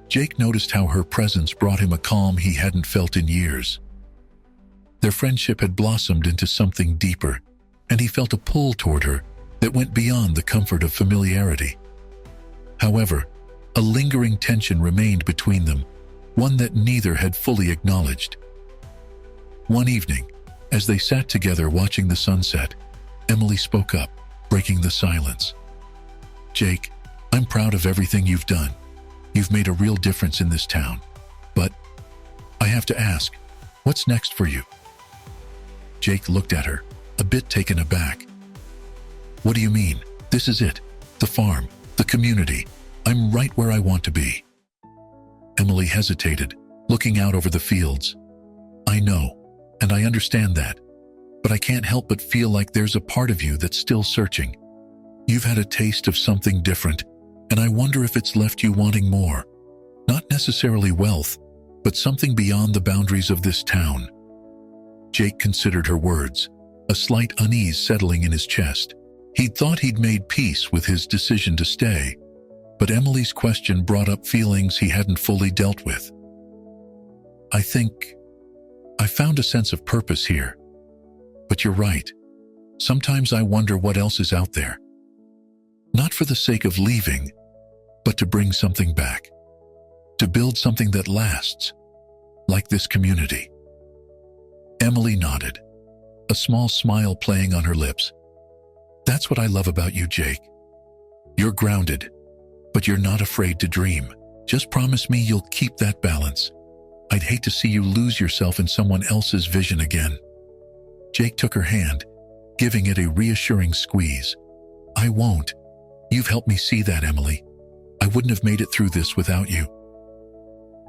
Jake noticed how her presence brought him a calm he hadn't felt in years. Their friendship had blossomed into something deeper, and he felt a pull toward her that went beyond the comfort of familiarity. However, a lingering tension remained between them, one that neither had fully acknowledged. One evening, as they sat together watching the sunset, Emily spoke up, breaking the silence. "Jake, I'm proud of everything you've done. You've made a real difference in this town. But I have to ask, what's next for you?" Jake looked at her, a bit taken aback. "What do you mean? This is it. The farm, the community. I'm right where I want to be." Emily hesitated, looking out over the fields. "I know, and I understand that, but I can't help but feel like there's a part of you that's still searching. You've had a taste of something different, and I wonder if it's left you wanting more. Not necessarily wealth, but something beyond the boundaries of this town." Jake considered her words, a slight unease settling in his chest. He'd thought he'd made peace with his decision to stay, but Emily's question brought up feelings he hadn't fully dealt with. "I think I found a sense of purpose here. But you're right. Sometimes I wonder what else is out there. Not for the sake of leaving, but to bring something back. To build something that lasts, like this community." Emily nodded, a small smile playing on her lips. "That's what I love about you, Jake. You're grounded, but you're not afraid to dream. Just promise me you'll keep that balance. I'd hate to see you lose yourself in someone else's vision again." Jake took her hand, giving it a reassuring squeeze. "I won't. You've helped me see that, Emily. I wouldn't have made it through this without you."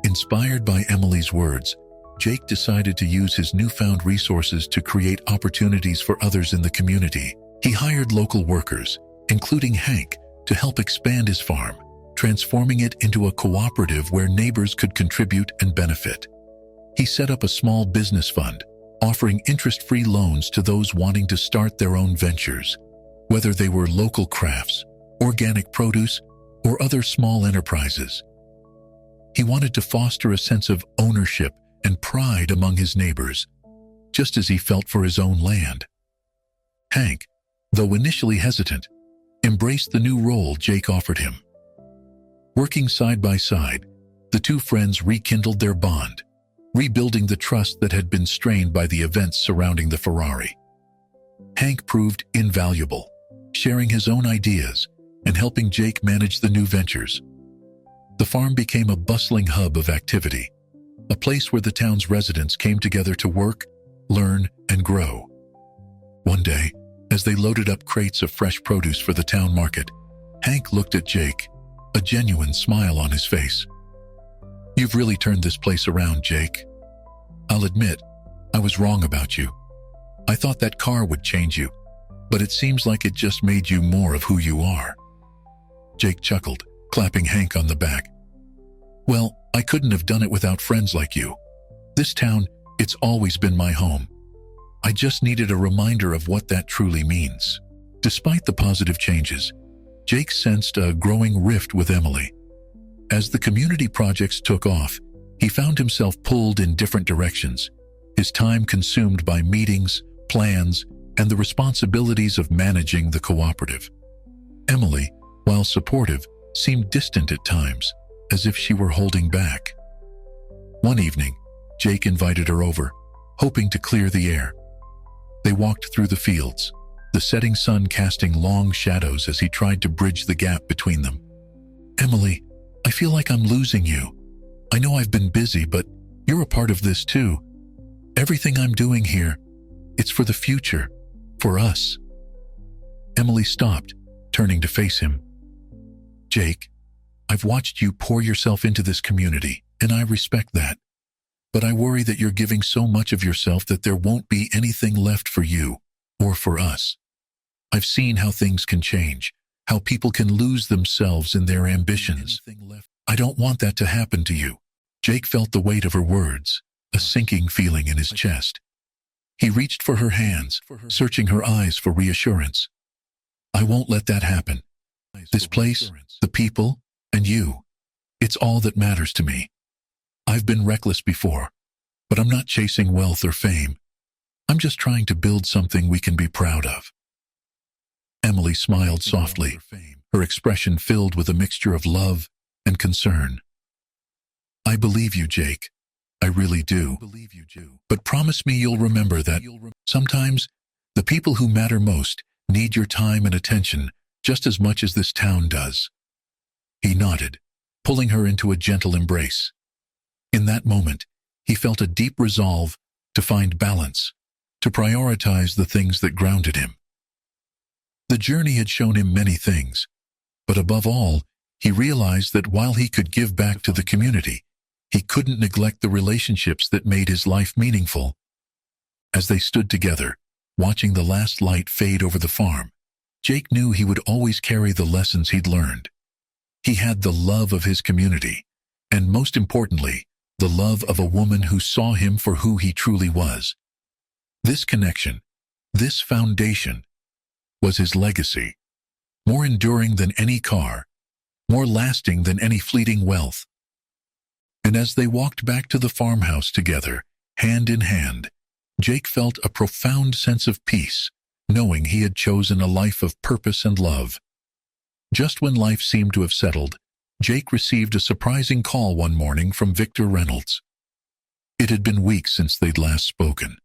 Inspired by Emily's words, Jake decided to use his newfound resources to create opportunities for others in the community. He hired local workers, including Hank, to help expand his farm, transforming it into a cooperative where neighbors could contribute and benefit. He set up a small business fund, offering interest-free loans to those wanting to start their own ventures, whether they were local crafts, organic produce, or other small enterprises. He wanted to foster a sense of ownership and pride among his neighbors, just as he felt for his own land. Hank, though initially hesitant, embraced the new role Jake offered him. Working side by side, the two friends rekindled their bond, rebuilding the trust that had been strained by the events surrounding the Ferrari. Hank proved invaluable, sharing his own ideas and helping Jake manage the new ventures. The farm became a bustling hub of activity, a place where the town's residents came together to work, learn, and grow. One day, as they loaded up crates of fresh produce for the town market, Hank looked at Jake, a genuine smile on his face. "You've really turned this place around, Jake. I'll admit, I was wrong about you. I thought that car would change you, but it seems like it just made you more of who you are." Jake chuckled, clapping Hank on the back. "Well, I couldn't have done it without friends like you. This town, it's always been my home. I just needed a reminder of what that truly means." Despite the positive changes, Jake sensed a growing rift with Emily. As the community projects took off, he found himself pulled in different directions, his time consumed by meetings, plans, and the responsibilities of managing the cooperative. Emily, while supportive, seemed distant at times, as if she were holding back. One evening, Jake invited her over, hoping to clear the air. They walked through the fields, the setting sun casting long shadows as he tried to bridge the gap between them. "Emily, I feel like I'm losing you. I know I've been busy, but you're a part of this too. Everything I'm doing here, it's for the future, for us." Emily stopped, turning to face him. "Jake, I've watched you pour yourself into this community, and I respect that. But I worry that you're giving so much of yourself that there won't be anything left for you, or for us. I've seen how things can change, how people can lose themselves in their ambitions. I don't want that to happen to you." Jake felt the weight of her words, a sinking feeling in his chest. He reached for her hands, searching her eyes for reassurance. "I won't let that happen. This place, the people, and you, it's all that matters to me. I've been reckless before, but I'm not chasing wealth or fame. I'm just trying to build something we can be proud of." Emily smiled softly, her expression filled with a mixture of love and concern. "I believe you, Jake. I really do. But promise me you'll remember that sometimes the people who matter most need your time and attention just as much as this town does." He nodded, pulling her into a gentle embrace. In that moment, he felt a deep resolve to find balance, to prioritize the things that grounded him. The journey had shown him many things, but above all, he realized that while he could give back to the community, he couldn't neglect the relationships that made his life meaningful. As they stood together, watching the last light fade over the farm, Jake knew he would always carry the lessons he'd learned. He had the love of his community, and most importantly, the love of a woman who saw him for who he truly was. This connection, this foundation, was his legacy, more enduring than any car, more lasting than any fleeting wealth. And as they walked back to the farmhouse together, hand in hand, Jake felt a profound sense of peace, knowing he had chosen a life of purpose and love. Just when life seemed to have settled, Jake received a surprising call one morning from Victor Reynolds. It had been weeks since they'd last spoken,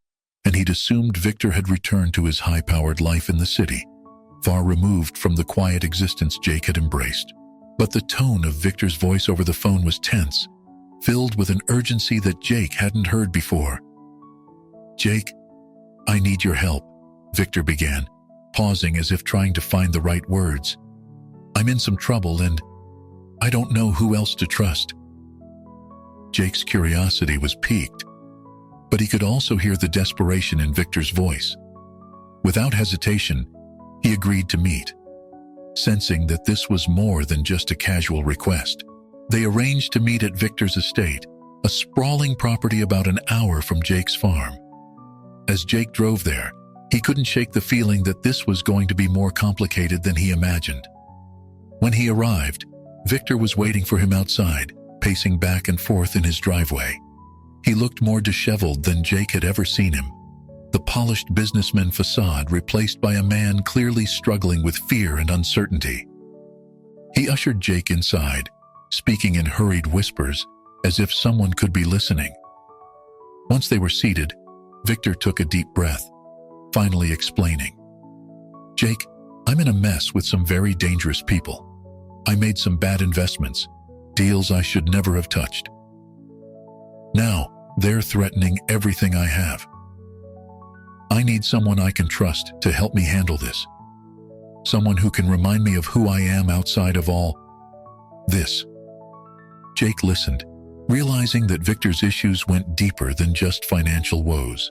and he'd assumed Victor had returned to his high-powered life in the city, far removed from the quiet existence Jake had embraced. But the tone of Victor's voice over the phone was tense, filled with an urgency that Jake hadn't heard before. "Jake, I need your help," Victor began, pausing as if trying to find the right words. "I'm in some trouble and I don't know who else to trust." Jake's curiosity was piqued, but he could also hear the desperation in Victor's voice. Without hesitation, he agreed to meet, sensing that this was more than just a casual request. They arranged to meet at Victor's estate, a sprawling property about an hour from Jake's farm. As Jake drove there, he couldn't shake the feeling that this was going to be more complicated than he imagined. When he arrived, Victor was waiting for him outside, pacing back and forth in his driveway. He looked more disheveled than Jake had ever seen him, the polished businessman facade replaced by a man clearly struggling with fear and uncertainty. He ushered Jake inside, speaking in hurried whispers, as if someone could be listening. Once they were seated, Victor took a deep breath, finally explaining. "Jake, I'm in a mess with some very dangerous people. I made some bad investments, deals I should never have touched. Now, they're threatening everything I have. I need someone I can trust to help me handle this. Someone who can remind me of who I am outside of all this." Jake listened, realizing that Victor's issues went deeper than just financial woes.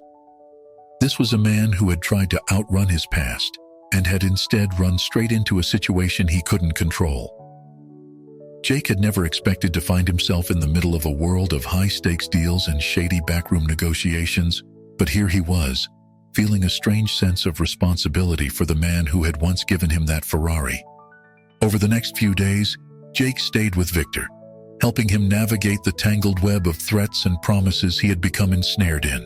This was a man who had tried to outrun his past and had instead run straight into a situation he couldn't control. Jake had never expected to find himself in the middle of a world of high-stakes deals and shady backroom negotiations, but here he was, feeling a strange sense of responsibility for the man who had once given him that Ferrari. Over the next few days, Jake stayed with Victor, helping him navigate the tangled web of threats and promises he had become ensnared in.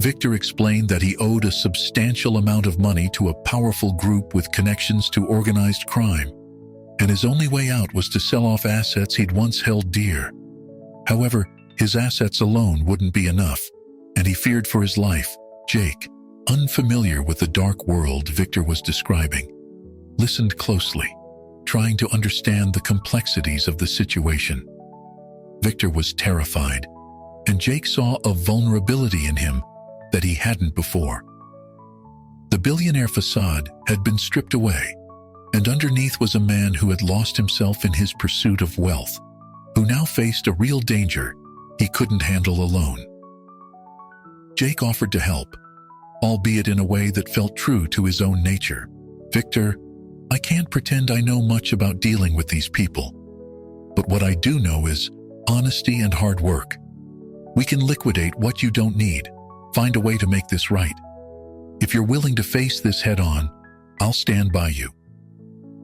Victor explained that he owed a substantial amount of money to a powerful group with connections to organized crime, and his only way out was to sell off assets he'd once held dear. However, his assets alone wouldn't be enough, and he feared for his life. Jake, unfamiliar with the dark world Victor was describing, listened closely, trying to understand the complexities of the situation. Victor was terrified, and Jake saw a vulnerability in him that he hadn't before. The billionaire facade had been stripped away, and underneath was a man who had lost himself in his pursuit of wealth, who now faced a real danger he couldn't handle alone. Jake offered to help, albeit in a way that felt true to his own nature. "Victor, I can't pretend I know much about dealing with these people, but what I do know is honesty and hard work. We can liquidate what you don't need, find a way to make this right. If you're willing to face this head-on, I'll stand by you.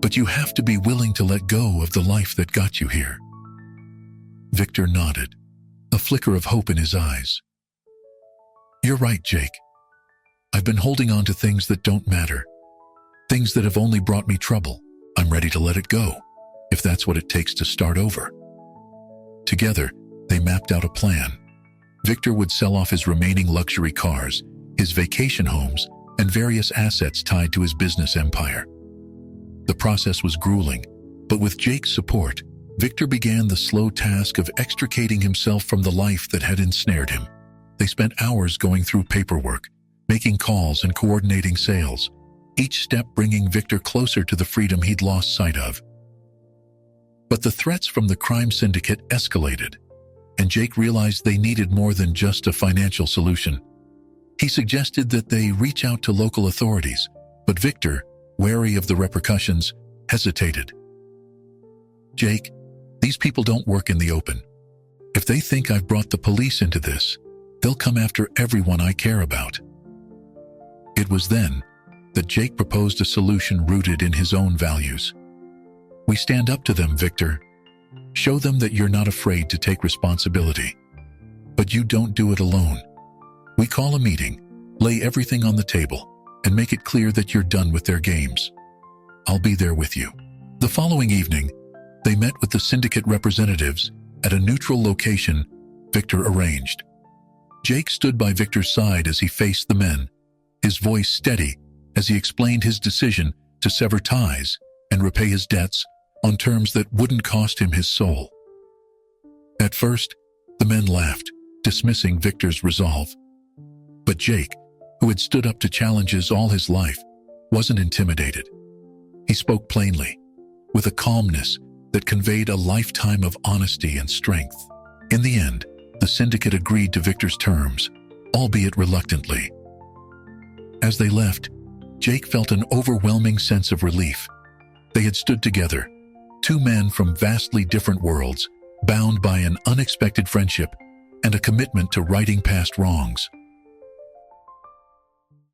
But you have to be willing to let go of the life that got you here." Victor nodded, a flicker of hope in his eyes. "You're right, Jake. I've been holding on to things that don't matter, things that have only brought me trouble. I'm ready to let it go, if that's what it takes to start over." Together, they mapped out a plan. Victor would sell off his remaining luxury cars, his vacation homes, and various assets tied to his business empire. The process was grueling, but with Jake's support, Victor began the slow task of extricating himself from the life that had ensnared him. They spent hours going through paperwork, making calls and coordinating sales, each step bringing Victor closer to the freedom he'd lost sight of. But the threats from the crime syndicate escalated, and Jake realized they needed more than just a financial solution. He suggested that they reach out to local authorities, but Victor, wary of the repercussions, hesitated. "Jake, these people don't work in the open. If they think I've brought the police into this, they'll come after everyone I care about." It was then that Jake proposed a solution rooted in his own values. "We stand up to them, Victor. Show them that you're not afraid to take responsibility. But you don't do it alone. We call a meeting, lay everything on the table, and make it clear that you're done with their games. I'll be there with you." The following evening, they met with the syndicate representatives at a neutral location Victor arranged. Jake stood by Victor's side as he faced the men, his voice steady as he explained his decision to sever ties and repay his debts on terms that wouldn't cost him his soul. At first, the men laughed, dismissing Victor's resolve. But Jake, who had stood up to challenges all his life, wasn't intimidated. He spoke plainly, with a calmness that conveyed a lifetime of honesty and strength. In the end, the syndicate agreed to Victor's terms, albeit reluctantly. As they left, Jake felt an overwhelming sense of relief. They had stood together, two men from vastly different worlds, bound by an unexpected friendship and a commitment to righting past wrongs.